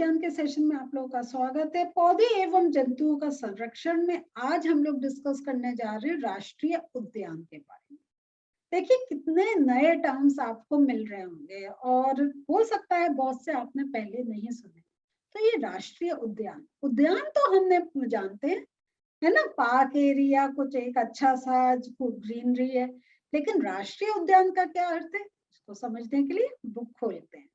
विज्ञान के सेशन में आप लोगों का स्वागत है। पौधे एवं जंतुओं का संरक्षण में आज हम लोग डिस्कस करने जा रहे हैं राष्ट्रीय उद्यान के बारे में। देखिए कितने नए टर्म्स आपको मिल रहे होंगे और हो सकता है बहुत से आपने पहले नहीं सुने। तो ये राष्ट्रीय उद्यान उद्यान तो हमने जानते हैं, है ना, पार्क एरिया, कुछ एक अच्छा सा ग्रीनरी है। लेकिन राष्ट्रीय उद्यान का क्या अर्थ है, इसको समझने के लिए बुक खोलते हैं।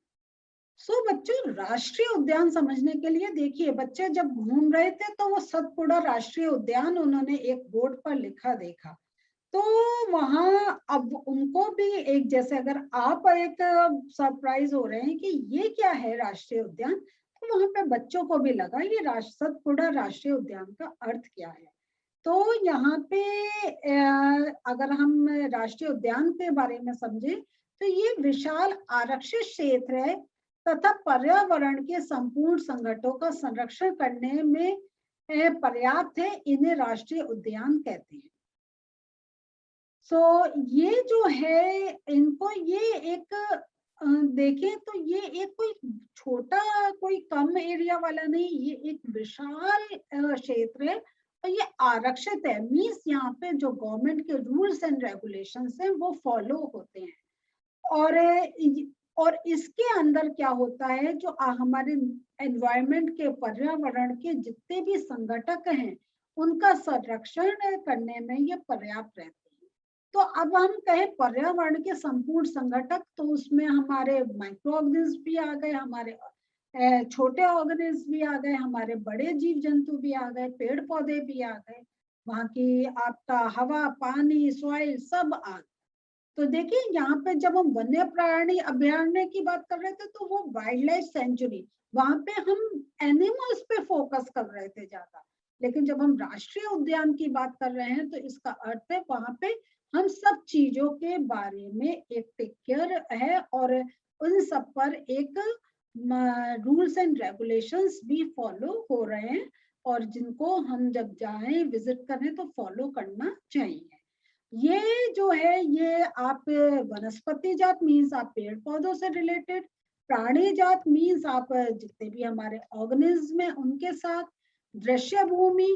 बच्चों, राष्ट्रीय उद्यान समझने के लिए देखिए, बच्चे जब घूम रहे थे तो वो सतपुड़ा राष्ट्रीय उद्यान उन्होंने एक बोर्ड पर लिखा देखा। तो वहां अब उनको भी एक, जैसे अगर आप एक सरप्राइज हो रहे हैं कि ये क्या है राष्ट्रीय उद्यान, तो वहां पे बच्चों को भी लगा ये सतपुड़ा राष्ट्रीय उद्यान का अर्थ क्या है। तो यहाँ पे अगर हम राष्ट्रीय उद्यान के बारे में समझे तो ये विशाल आरक्षित क्षेत्र है तथा पर्यावरण के संपूर्ण संकटों का संरक्षण करने में पर्याप्त है। इन्हें राष्ट्रीय उद्यान कहते हैं। ये जो है, इनको ये एक देखें तो ये एक कोई छोटा कोई कम एरिया वाला नहीं, ये एक विशाल क्षेत्र है और ये आरक्षित है। मीन्स यहाँ पे जो गवर्नमेंट के रूल्स एंड रेगुलेशंस हैं वो फॉलो होते हैं। और इसके अंदर क्या होता है, जो हमारे एनवायरनमेंट के, पर्यावरण के जितने भी संगठक हैं उनका संरक्षण करने में ये पर्याप्त रहते हैं। तो अब हम कहें पर्यावरण के संपूर्ण संगठक, तो उसमें हमारे माइक्रो ऑर्गेनिज्म भी आ गए, हमारे छोटे ऑर्गेनिज्म भी आ गए, हमारे बड़े जीव जंतु भी आ गए, पेड़ पौधे भी आ गए, वहां की आपका हवा, पानी, सॉइल सब आ गए। तो देखिए यहाँ पे जब हम वन्य प्राणी अभयारण्य की बात कर रहे थे तो वो वाइल्ड लाइफ सेंचुरी, वहां पे हम एनिमल्स पे फोकस कर रहे थे ज्यादा। लेकिन जब हम राष्ट्रीय उद्यान की बात कर रहे हैं तो इसका अर्थ है वहां पे हम सब चीजों के बारे में एक टेक केयर है और उन सब पर एक रूल्स एंड रेगुलेशंस भी फॉलो हो रहे हैं और जिनको हम जब जाएं विजिट करें तो फॉलो करना चाहिए। ये जो है ये आप वनस्पति जात मीन्स आप पेड़ पौधों से रिलेटेड, प्राणी जात मीन्स आप जितने भी हमारे ऑर्गेनिज्म हैं उनके साथ, दृश्य भूमि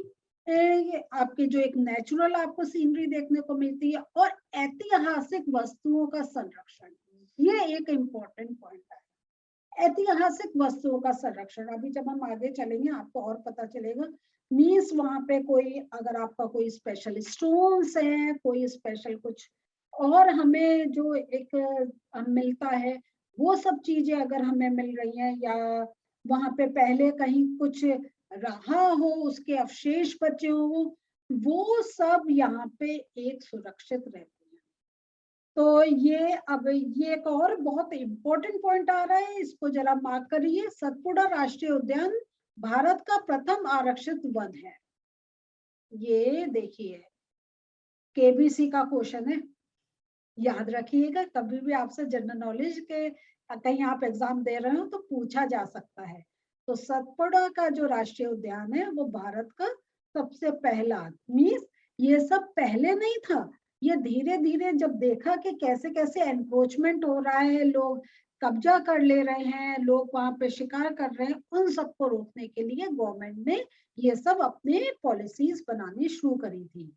आपके जो एक नेचुरल आपको सीनरी देखने को मिलती है, और ऐतिहासिक वस्तुओं का संरक्षण, ये एक इम्पोर्टेंट पॉइंट है। ऐतिहासिक वस्तुओं का संरक्षण, अभी जब हम आगे चलेंगे आपको और पता चलेगा। मीन्स वहां पे कोई, अगर आपका कोई स्पेशल स्टोन्स है, कोई स्पेशल कुछ और हमें जो एक मिलता है, वो सब चीजें अगर हमें मिल रही हैं, या वहां पे पहले कहीं कुछ रहा हो, उसके अवशेष बचे हो, वो सब यहाँ पे एक सुरक्षित रहते हैं। तो ये अब ये एक और बहुत इम्पोर्टेंट पॉइंट आ रहा है, इसको जरा मार्क करिए। सतपुड़ा राष्ट्रीय उद्यान भारत का प्रथम आरक्षित वन है। ये देखिए केबीसी का क्वेश्चन है, याद रखिएगा, कभी भी आपसे जनरल नॉलेज के कहीं आप एग्जाम दे रहे हो तो पूछा जा सकता है। तो सतपुड़ा का जो राष्ट्रीय उद्यान है वो भारत का सबसे पहला, मीन्स ये सब पहले नहीं था, ये धीरे धीरे जब देखा कि कैसे कैसे एनक्रोचमेंट हो रहा है, लोग कब्जा कर ले रहे हैं, लोग वहां पे शिकार कर रहे हैं, उन सबको रोकने के लिए गवर्नमेंट ने ये सब अपने पॉलिसीज बनानी शुरू करी थी।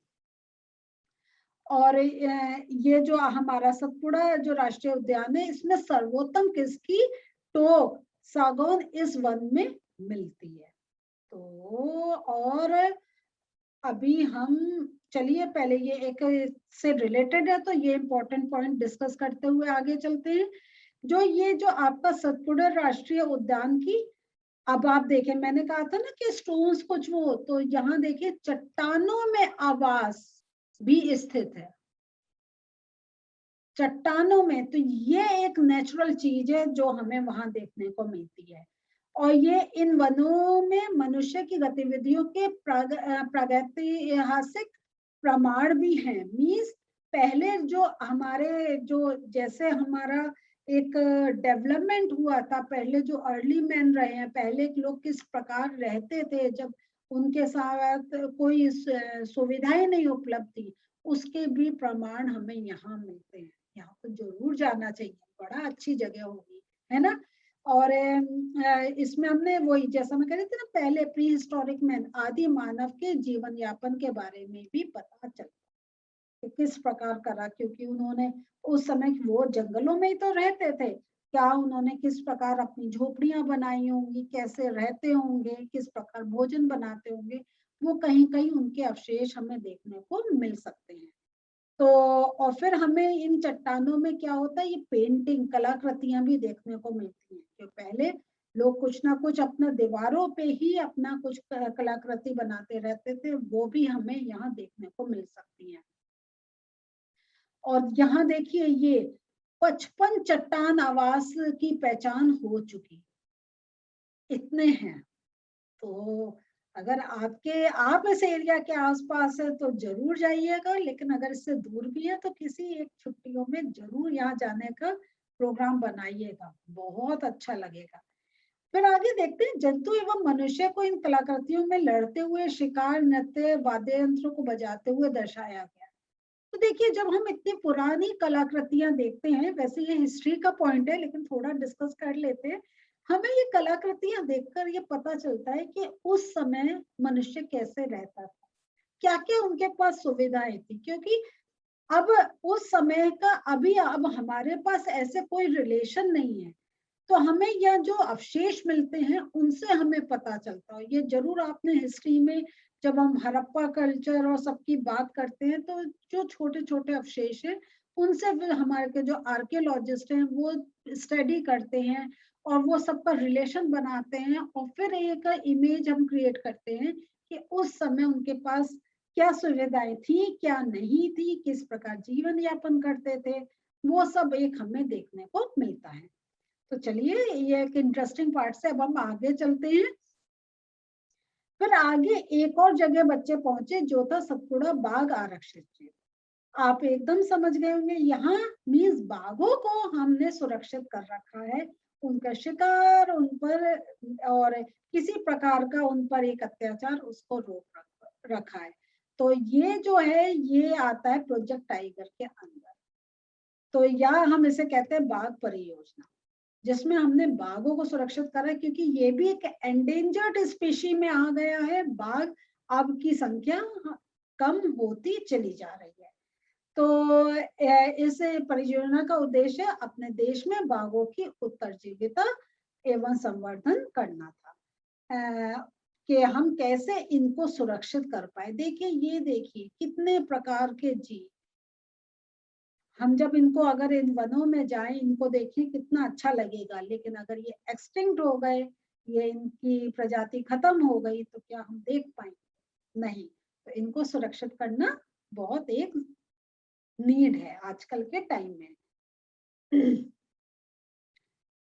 और ये जो हमारा सतपुड़ा जो राष्ट्रीय उद्यान है, इसमें सर्वोत्तम किसकी टोक सागौन इस वन में मिलती है। तो और अभी हम चलिए पहले ये एक से रिलेटेड है तो ये इंपॉर्टेंट पॉइंट डिस्कस करते हुए आगे चलते हैं। जो ये जो आपका सतपुड़ा राष्ट्रीय उद्यान की, अब आप देखें, मैंने कहा था ना कि स्टोन्स कुछ वो, तो यहाँ देखिए चट्टानों में आवास भी स्थित है, चट्टानों में। तो ये एक नेचुरल चीज है जो हमें वहां देखने को मिलती है। और ये इन वनों में मनुष्य की गतिविधियों के प्रागैतिहासिक प्रमाण भी हैं। मीन्स पहले जो हमारे जो जैसे हमारा एक डेवलपमेंट हुआ था, पहले जो अर्ली मैन रहे हैं, पहले के लोग किस प्रकार रहते थे जब उनके साथ कोई सुविधाएं नहीं उपलब्ध थी, उसके भी प्रमाण हमें यहाँ मिलते हैं। यहाँ तो जरूर जाना चाहिए, बड़ा अच्छी जगह होगी, है ना। और इसमें हमने वही जैसा मैं कह रही थी ना पहले, प्री हिस्टोरिक मैन, आदि मानव के जीवन यापन के बारे में भी पता चलता कि किस प्रकार करा, क्योंकि उन्होंने उस समय वो जंगलों में ही तो रहते थे, क्या उन्होंने किस प्रकार अपनी झोपड़ियां बनाई होंगी, कैसे रहते होंगे, किस प्रकार भोजन बनाते होंगे, वो कहीं कहीं उनके अवशेष हमें देखने को मिल सकते हैं। तो और फिर हमें इन चट्टानों में क्या होता है, ये पेंटिंग कलाकृतियां भी देखने को मिलती हैं। जो पहले लोग कुछ ना कुछ अपना दीवारों पे ही अपना कुछ कलाकृति बनाते रहते थे, वो भी हमें यहाँ देखने को मिल सकती हैं। और यहाँ देखिए ये 55 चट्टान आवास की पहचान हो चुकी, इतने हैं। तो अगर आप इस एरिया के आसपास है तो जरूर जाइएगा, लेकिन अगर इससे दूर भी है तो किसी एक छुट्टियों में जरूर यहाँ जाने का प्रोग्राम बनाइएगा, बहुत अच्छा लगेगा। फिर आगे देखते हैं, जंतु एवं मनुष्य को इन कलाकृतियों में लड़ते हुए, शिकार, नृत्य, वाद्य यंत्रों को बजाते हुए दर्शाया गया। तो देखिए जब हम इतनी पुरानी कलाकृतियां देखते हैं, वैसे ये हिस्ट्री का पॉइंट है लेकिन थोड़ा डिस्कस कर लेते हैं, हमें ये कलाकृतियां देखकर ये पता चलता है कि उस समय मनुष्य कैसे रहता था, क्या क्या उनके पास सुविधाएं थी। क्योंकि अब उस समय का अभी अब हमारे पास ऐसे कोई रिलेशन नहीं है, तो हमें यह जो अवशेष मिलते हैं उनसे हमें पता चलता है। ये जरूर आपने हिस्ट्री में जब हम हड़प्पा कल्चर और सबकी बात करते हैं तो जो छोटे छोटे अवशेष हैं उनसे फिर हमारे के जो आर्कियोलॉजिस्ट हैं वो स्टडी करते हैं और वो सबका रिलेशन बनाते हैं और फिर एक इमेज हम क्रिएट करते हैं कि उस समय उनके पास क्या सुविधाएं थी, क्या नहीं थी, किस प्रकार जीवन यापन करते थे, वो सब एक हमें देखने को मिलता है। तो चलिए ये एक इंटरेस्टिंग पार्ट से अब हम आगे चलते हैं। फिर आगे एक और जगह बच्चे पहुंचे जो था सतपुड़ा बाघ आरक्षित क्षेत्र। आप एकदम समझ गए होंगे, यहाँ मीन्स बाघों को हमने सुरक्षित कर रखा है, उनका शिकार उन पर और किसी प्रकार का उन पर एक अत्याचार उसको रोक रखा है। तो ये जो है ये आता है प्रोजेक्ट टाइगर के अंदर। तो या हम इसे कहते हैं बाघ परियोजना, जिसमें हमने बाघों को सुरक्षित करा, क्योंकि ये भी एक एंडेंजर्ड स्पीशी में आ गया है बाघ, अब की संख्या कम होती चली जा रही है। तो इस परियोजना का उद्देश्य अपने देश में बाघों की उत्तरजीविता एवं संवर्धन करना था, कि हम कैसे इनको सुरक्षित कर पाए। देखिए ये देखिए कितने प्रकार के जीव, हम जब इनको अगर इन वनों में जाएं, इनको देखें कितना अच्छा लगेगा, लेकिन अगर ये एक्सटिंक्ट हो गए, ये इनकी प्रजाति खत्म हो गई तो क्या हम देख पाएंगे? नहीं। तो इनको सुरक्षित करना बहुत एक नीड है आजकल के टाइम में।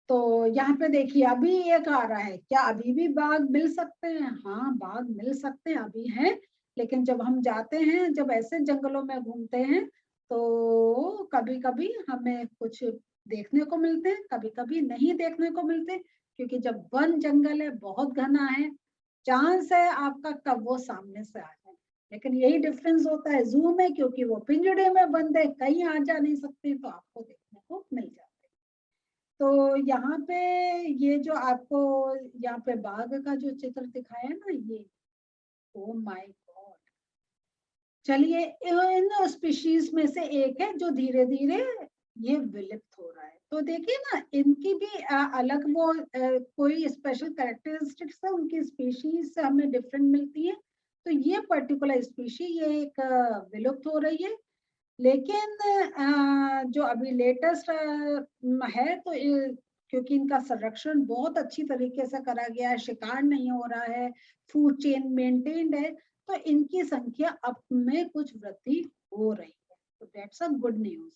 तो यहाँ पे देखिए अभी एक आ रहा है, क्या अभी भी बाघ मिल सकते हैं? हाँ बाघ मिल सकते हैं, अभी हैं। लेकिन जब हम जाते हैं, जब ऐसे जंगलों में घूमते हैं तो कभी कभी हमें कुछ देखने को मिलते हैं, कभी कभी नहीं देखने को मिलते, क्योंकि जब वन जंगल है बहुत घना है, चांस है आपका कब वो सामने से आ जाए। लेकिन यही डिफरेंस होता है जू में, क्योंकि वो पिंजड़े में बंद है, कहीं आ जा नहीं सकते, तो आपको देखने को मिल जाता है। तो यहाँ पे ये जो आपको यहाँ पे बाघ का जो चित्र दिखाया है ना, ये ओ माय गॉड। चलिए इन स्पीशीज में से एक है जो धीरे धीरे ये विलुप्त हो रहा है। तो देखिए ना इनकी भी अलग वो कोई स्पेशल कैरेक्टरिस्टिक्स है, उनकी स्पीशीज से हमें डिफरेंट मिलती है। तो ये पर्टिकुलर स्पीशी ये एक विलुप्त हो रही है। लेकिन जो अभी लेटेस्ट है तो क्योंकि इनका संरक्षण बहुत अच्छी तरीके से करा गया है, शिकार नहीं हो रहा है, फूड चेन मेंटेन्ड है, तो इनकी संख्या अब में कुछ वृद्धि हो रही है। तो दैट्स अ गुड न्यूज।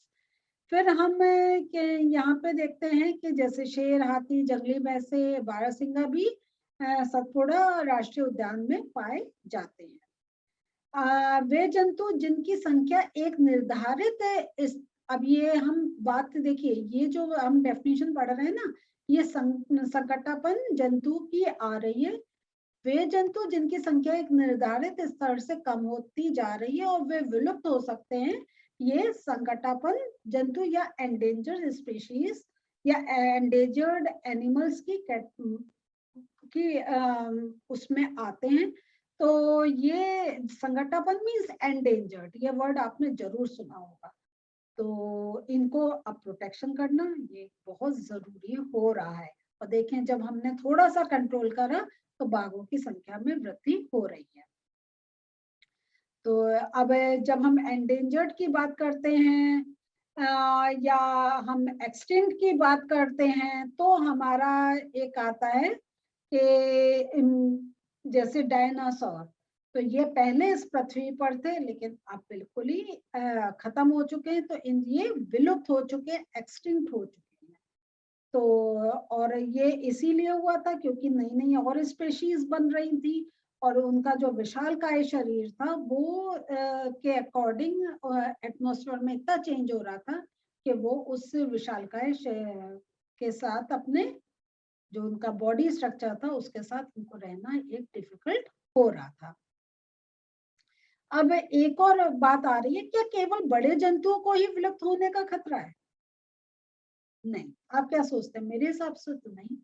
फिर हम यहाँ पे देखते हैं कि जैसे शेर, हाथी, जंगली भैंसे, बारहसिंगा भी सतपुड़ा राष्ट्रीय उद्यान में पाए जाते हैं। वे जंतु जिनकी संख्या एक निर्धारित अब ये हम बात देखिए, ये जो हम डेफिनेशन पढ़ रहे हैं ना, ये संकटापन जंतु की आ रही है। वे जंतु जिनकी संख्या एक निर्धारित स्तर से कम होती जा रही है और वे विलुप्त हो सकते हैं, ये संकटापन जंतु या एंडेंजर स्पीशीज या एंडेंजर्ड एनिमल्स की उसमें आते हैं। तो ये संगठन मीन्स एंडेंजर्ड, ये वर्ड आपने जरूर सुना होगा। तो इनको अब प्रोटेक्शन करना ये बहुत जरूरी हो रहा है। और देखें जब हमने थोड़ा सा कंट्रोल करा तो बाघों की संख्या में वृद्धि हो रही है। तो अब जब हम एंडेंजर्ड की बात करते हैं या हम एक्सटिंक्ट की बात करते हैं तो हमारा एक आता है कि जैसे डायनासोर, तो ये पहले इस पृथ्वी पर थे लेकिन अब बिल्कुल ही खत्म हो चुके हैं। तो ये विलुप्त हो चुके हैं, एक्सटिंक्ट हो चुके हैं। तो और ये इसीलिए हुआ था क्योंकि नई नई और स्पेशीज बन रही थी और उनका जो विशालकाय शरीर था वो के अकॉर्डिंग एटमॉस्फेयर में इतना चेंज हो रहा था कि वो उस विशालकाय के साथ अपने जो उनका बॉडी स्ट्रक्चर था उसके साथ उनको रहना एक डिफिकल्ट हो रहा था। अब एक और बात आ रही है, क्या केवल बड़े जंतुओं को ही विलुप्त होने का खतरा है? नहीं, आप क्या सोचते हैं? मेरे हिसाब से तो नहीं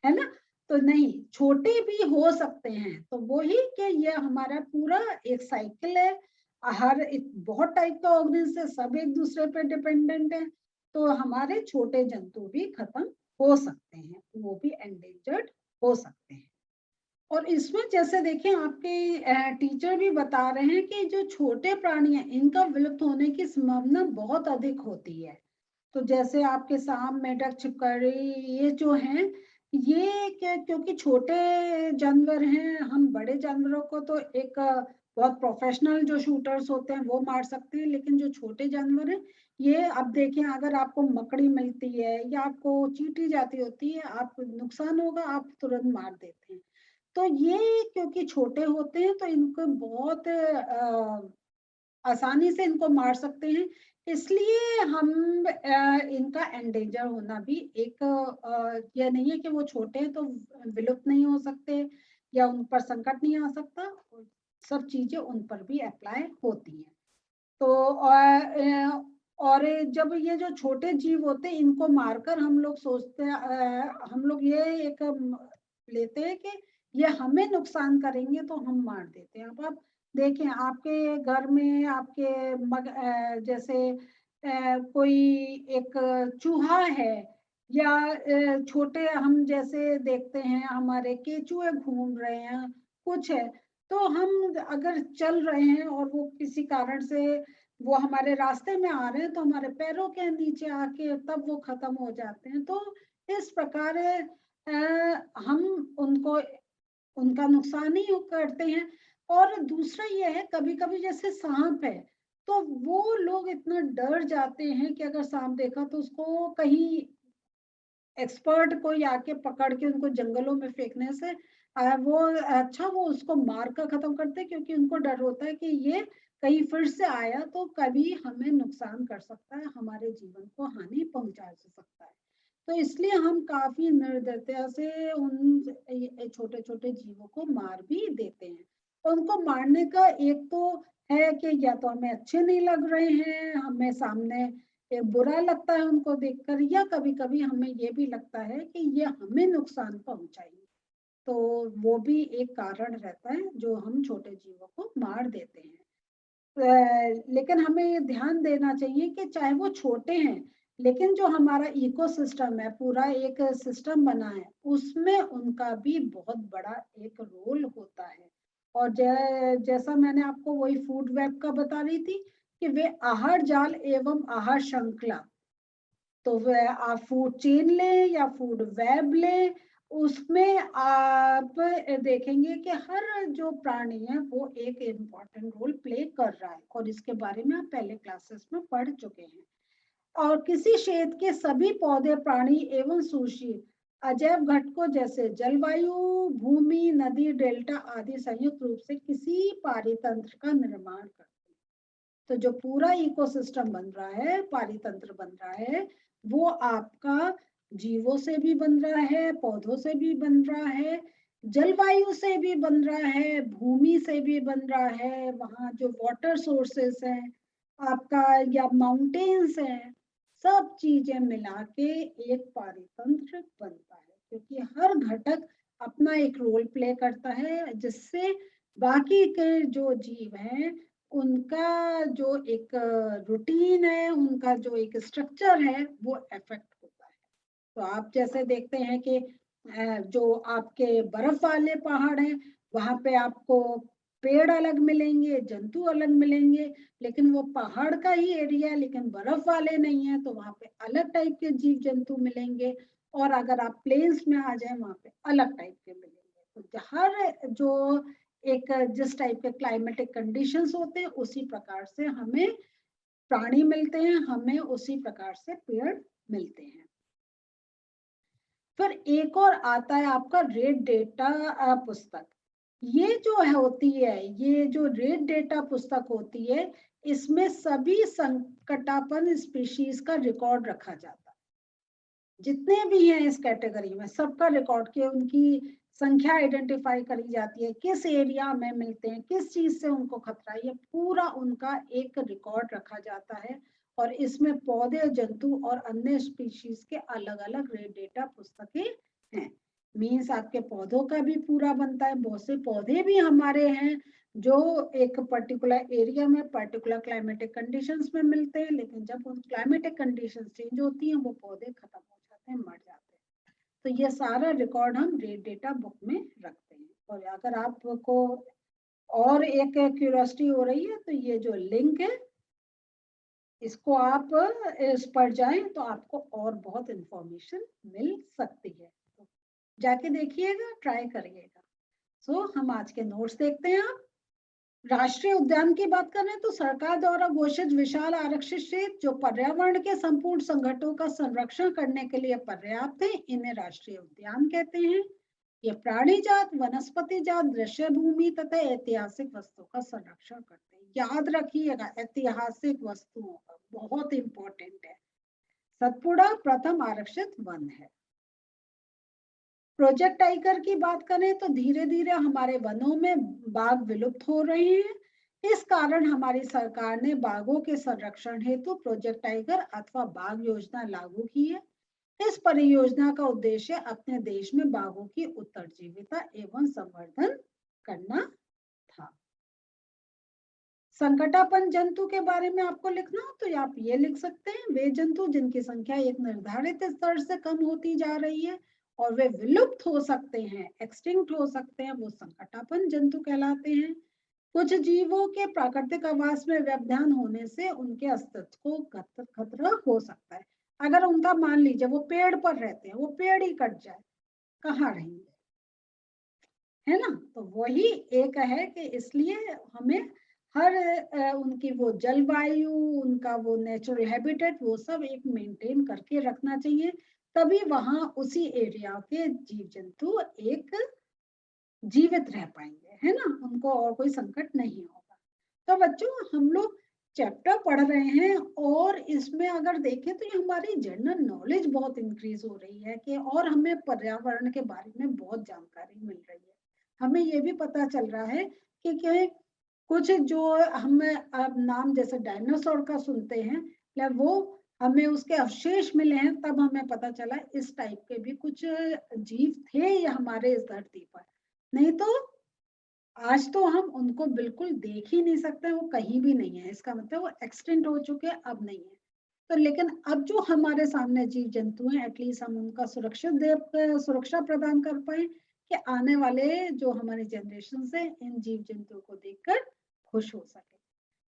है ना। तो नहीं, छोटे भी हो सकते हैं। तो वही कि ये हमारा पूरा एक साइकिल है। हर बहुत टाइप का ऑर्गेनिज्म है, सब एक दूसरे पे डिपेंडेंट है। तो हमारे छोटे जंतु भी खत्म हो सकते हैं, वो भी एंडेंजर्ड हो सकते हैं। और इसमें जैसे देखें आपके टीचर भी बता रहे हैं कि जो छोटे प्राणी हैं इनका विलुप्त होने की संभावना बहुत अधिक होती है। तो जैसे आपके सांप, मेंढक, छिपकली, ये जो हैं ये क्योंकि छोटे जानवर हैं, हम बड़े जानवरों को तो एक बहुत प्रोफेशनल जो शूटर्स होते हैं वो मार सकते हैं, लेकिन जो छोटे जानवर हैं ये अब देखें, अगर आपको मकड़ी मिलती है या आपको चींटी जाती होती है, आप नुकसान होगा आप तुरंत मार देते हैं। तो ये क्योंकि छोटे होते हैं तो इनको बहुत आसानी से इनको मार सकते हैं। इसलिए हम इनका एंडेंजर होना भी एक यह नहीं है कि वो छोटे हैं तो विलुप्त नहीं हो सकते या उन पर संकट नहीं आ सकता। सब चीजें उन पर भी अप्लाई होती हैं। तो और जब ये जो छोटे जीव होते हैं इनको मारकर हम लोग सोचते हैं, हम लोग ये एक लेते हैं कि ये हमें नुकसान करेंगे तो हम मार देते हैं। अब आप देखें आपके घर में आपके जैसे कोई एक चूहा है या छोटे हम जैसे देखते हैं हमारे केचुए घूम रहे हैं, कुछ है, तो हम अगर चल रहे हैं और वो किसी कारण से वो हमारे रास्ते में आ रहे हैं तो हमारे पैरों के नीचे आके तब वो खत्म हो जाते हैं। तो इस प्रकार हम उनको उनका नुकसान ही करते हैं। और दूसरा ये है, कभी कभी जैसे सांप है तो वो लोग इतना डर जाते हैं कि अगर सांप देखा तो उसको कहीं एक्सपर्ट कोई आके पकड़ के उनको जंगलों में फेंकने से वो अच्छा वो उसको मार कर खत्म करते हैं, क्योंकि उनको डर होता है कि ये कहीं फिर से आया तो कभी हमें नुकसान कर सकता है, हमारे जीवन को हानि पहुंचा सकता है। तो इसलिए हम काफी निर्दयता से उन छोटे छोटे जीवों को मार भी देते हैं। उनको मारने का एक तो है कि या तो हमें अच्छे नहीं लग रहे हैं, हमें सामने ये बुरा लगता है उनको देखकर, या कभी कभी हमें ये भी लगता है कि ये हमें नुकसान पहुंचाएंगे। तो वो भी एक कारण रहता है जो हम छोटे जीवों को मार देते हैं। लेकिन हमें ये ध्यान देना चाहिए कि चाहे वो छोटे हैं लेकिन जो हमारा इकोसिस्टम है, पूरा एक सिस्टम बना है, उसमें उनका भी बहुत बड़ा एक रोल होता है। और जैसा मैंने आपको वही फूड वेब का बता रही थी कि वे आहार जाल एवं आहार श्रृंखला, तो वह आप फूड चेन लें या फूड वेब लें, उसमें आप देखेंगे कि हर जो प्राणी है वो एक इम्पॉर्टेंट रोल प्ले कर रहा है, और इसके बारे में आप पहले क्लासेस में पढ़ चुके हैं। और किसी क्षेत्र के सभी पौधे, प्राणी एवं सुशी अजैव घटकों जैसे जलवायु, भूमि, नदी, डेल्टा आदि संयुक्त रूप से किसी पारितंत्र का निर्माण करते हैं। तो जो पूरा इकोसिस्टम बन रहा है, पारितंत्र बन रहा है, वो आपका जीवों से भी बन रहा है, पौधों से भी बन रहा है, जलवायु से भी बन रहा है, भूमि से भी बन रहा है, वहाँ जो वाटर सोर्सेस हैं आपका या माउंटेन्स हैं, सब चीजें मिला के एक पारितंत्र बनता है, क्योंकि हर घटक अपना एक रोल प्ले करता है, जिससे बाकी के जो जीव हैं उनका जो एक रूटीन है, उनका जो एक स्ट्रक्चर है वो इफेक्ट होता है। तो आप जैसे देखते हैं कि जो आपके बर्फ वाले पहाड़ हैं वहां पे आपको पेड़ अलग मिलेंगे, जंतु अलग मिलेंगे, लेकिन वो पहाड़ का ही एरिया है, लेकिन बर्फ वाले नहीं है, तो वहां पे अलग टाइप के जीव जंतु मिलेंगे। और अगर आप प्लेन्स में आ जाए वहां पे अलग टाइप के मिलेंगे। तो हर जो एक जिस टाइप के क्लाइमेटिक कंडीशंस होते हैं उसी प्रकार से हमें प्राणी मिलते हैं, हमें उसी प्रकार से पेड़ मिलते हैं। फिर एक और आता है आपका रेड डेटा पुस्तक। ये जो है होती है, ये जो रेड डेटा पुस्तक होती है, इसमें सभी संकटापन स्पीशीज का रिकॉर्ड रखा जाता है। जितने भी हैं इस कैटेगरी में सबका रिकॉर्ड किया, उनकी संख्या आइडेंटिफाई करी जाती है, किस एरिया में मिलते हैं, किस चीज से उनको खतरा है, ये पूरा उनका एक रिकॉर्ड रखा जाता है। और इसमें पौधे, जंतु और अन्य स्पीशीज के अलग अलग रेड डेटा पुस्तकें हैं। मीन्स आपके पौधों का भी पूरा बनता है। बहुत से पौधे भी हमारे हैं जो एक पर्टिकुलर एरिया में पर्टिकुलर क्लाइमेटिक कंडीशंस में मिलते हैं, लेकिन जब उन क्लाइमेटिक कंडीशंस चेंज होती हैं वो पौधे खत्म हो जाते हैं, मर जाते हैं। तो ये सारा रिकॉर्ड हम रेड डेटा बुक में रखते हैं। और अगर आपको और एक क्यूरियोसिटी हो रही है तो ये जो लिंक है इसको आप इस पर जाएं तो आपको और बहुत इंफॉर्मेशन मिल सकती है। तो जाके देखिएगा, ट्राई करिएगा। सो हम आज के नोट्स देखते हैं। आप राष्ट्रीय उद्यान की बात करें तो सरकार द्वारा घोषित विशाल आरक्षित क्षेत्र जो पर्यावरण के संपूर्ण संकटों का संरक्षण करने के लिए पर्याप्त है, इन्हें राष्ट्रीय उद्यान कहते हैं। ये प्राणी जात, वनस्पति जात, दृश्य भूमि तथा ऐतिहासिक वस्तुओं का संरक्षण करते हैं। याद रखिएगा, ऐतिहासिक वस्तुओं का बहुत इंपॉर्टेंट है। सतपुड़ा प्रथम आरक्षित वन है। प्रोजेक्ट टाइगर की बात करें तो धीरे धीरे हमारे वनों में बाघ विलुप्त हो रहे हैं। इस कारण हमारी सरकार ने बाघों के संरक्षण हेतु प्रोजेक्ट टाइगर अथवा बाघ योजना लागू की है। इस परियोजना का उद्देश्य अपने देश में बाघों की उत्तरजीविता एवं संवर्धन करना था। संकटापन्न जंतु के बारे में आपको लिखना हो तो आप ये लिख सकते हैं, वे जंतु जिनकी संख्या एक निर्धारित स्तर से कम होती जा रही है और वे विलुप्त हो सकते हैं, एक्सटिंक्ट हो सकते हैं, वो संकटापन्न जंतु कहलाते हैं। कुछ जीवों के प्राकृतिक आवास में व्यवधान होने से उनके अस्तित्व को खतरा हो सकता है। अगर उनका मान लीजिए वो पेड़ पर रहते हैं, वो पेड़ ही कट जाए, कहाँ रहेंगे, है ना। तो वही एक है कि इसलिए हमें हर उनकी वो जलवायु, उनका वो नेचुरल हैबिटेट, वो सब एक मेंटेन करके रखना चाहिए। तभी वहां उसी एरिया के जीव जंतु एक जीवित रह पाएंगे, है ना, उनको और कोई संकट नहीं होगा। तो बच्चों हम लोग चैप्टर पढ़ रहे हैं और इसमें अगर देखें तो ये हमारी जनरल नॉलेज बहुत इंक्रीज हो रही है कि और हमें पर्यावरण के बारे में बहुत जानकारी मिल रही है। हमें ये भी पता चल रहा है कि कुछ जो हम अब नाम जैसे डायनासोर का सुनते हैं या वो हमें उसके अवशेष मिले हैं, तब हमें पता चला इस टाइप के भी कुछ जीव थे या हमारे इस धरती पर। नहीं तो आज तो हम उनको बिल्कुल देख ही नहीं सकते, वो कहीं भी नहीं है। इसका मतलब वो एक्सटेंट हो चुके हैं, अब नहीं है। तो लेकिन अब जो हमारे सामने जीव जंतु हैं, एटलीस्ट हम उनका सुरक्षा प्रदान कर पाए कि आने वाले जो हमारी जनरेशन है इन जीव जंतुओं को देखकर खुश हो सके।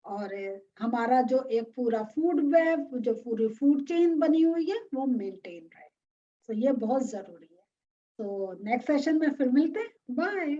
और हमारा जो एक पूरा फूड वेब, जो पूरी फूड चेन बनी हुई है, वो मेंटेन रहे। तो ये बहुत जरूरी है। तो नेक्स्ट सेशन में फिर मिलते हैं। बाय।